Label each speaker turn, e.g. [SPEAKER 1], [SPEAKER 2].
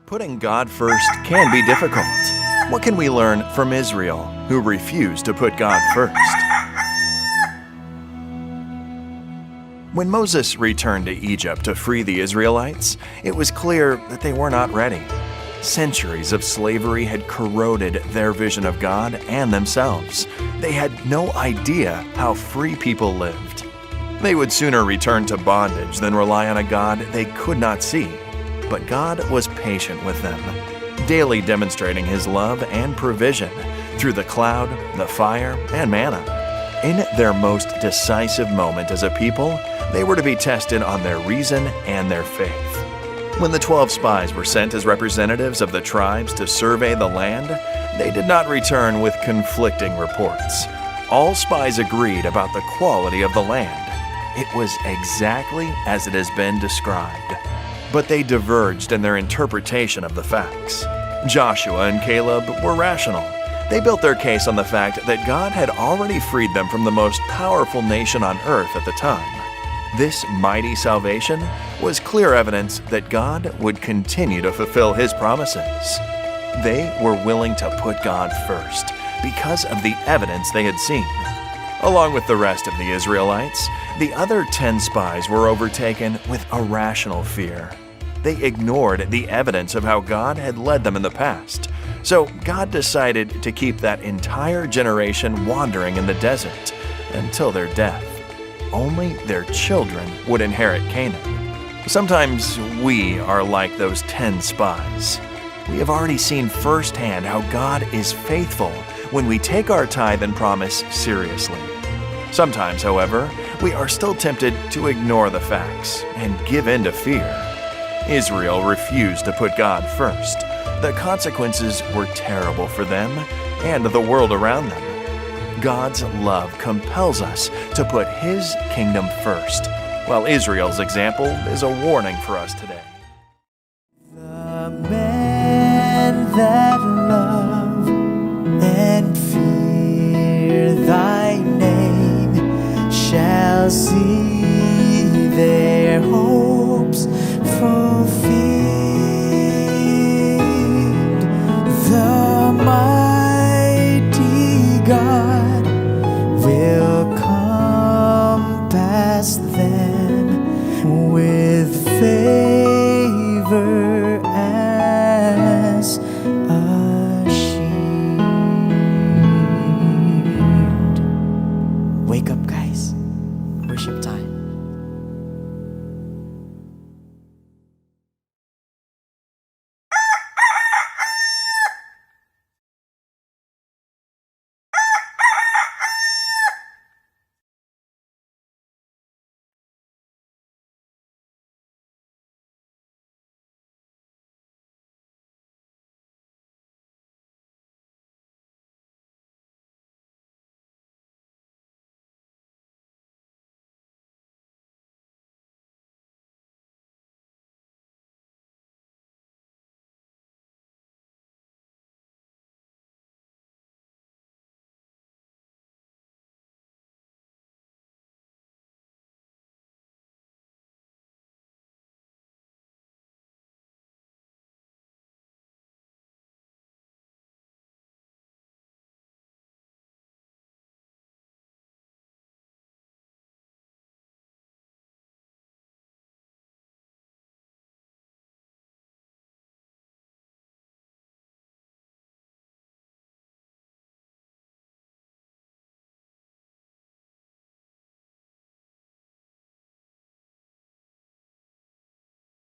[SPEAKER 1] Putting God first can be difficult. What can we learn from Israel, who refused to put God first? When Moses returned to Egypt to free the Israelites, it was clear that they were not ready. Centuries of slavery had corroded their vision of God and themselves. They had no idea how free people lived. They would sooner return to bondage than rely on a God they could not see. But God was patient with them, daily demonstrating His love and provision through the cloud, the fire, and manna. In their most decisive moment as a people, they were to be tested on their reason and their faith. When the 12 spies were sent as representatives of the tribes to survey the land, they did not return with conflicting reports. All spies agreed about the quality of the land. It was exactly as it has been described. But they diverged in their interpretation of the facts. Joshua and Caleb were rational. They built their case on the fact that God had already freed them from the most powerful nation on earth at the time. This mighty salvation was clear evidence that God would continue to fulfill His promises. They were willing to put God first because of the evidence they had seen. Along with the rest of the Israelites, the other 10 spies were overtaken with irrational fear. They ignored the evidence of how God had led them in the past. So God decided to keep that entire generation wandering in the desert until their death. Only their children would inherit Canaan. Sometimes we are like those 10 spies. We have already seen firsthand how God is faithful when we take our tithe and promise seriously. Sometimes, however, we are still tempted to ignore the facts and give in to fear. Israel refused to put God first. The consequences were terrible for them and the world around them. God's love compels us to put His kingdom first, while Israel's example is a warning for us today.